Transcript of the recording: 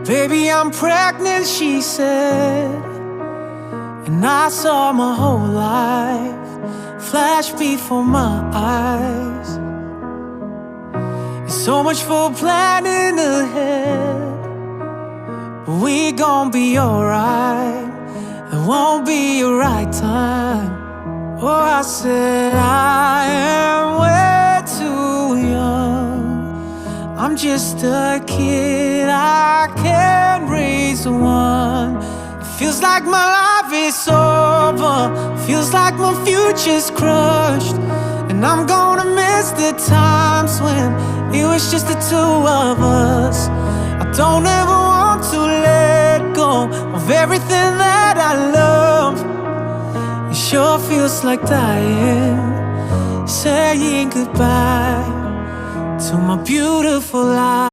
Baby, I'm pregnant, she said, and I saw my whole life flash before my eyes. There's so much for planning ahead, but we gon' be alright. It won't be a right time. Oh, I said I am way too young. I'm just a kid, I can't raise one. It feels like my life is over, feels like my future's crushed. And I'm gonna miss the times when it was just the two of us. I don't ever want to let go of everything that I love. It sure feels like dying, saying goodbye to my beautiful life.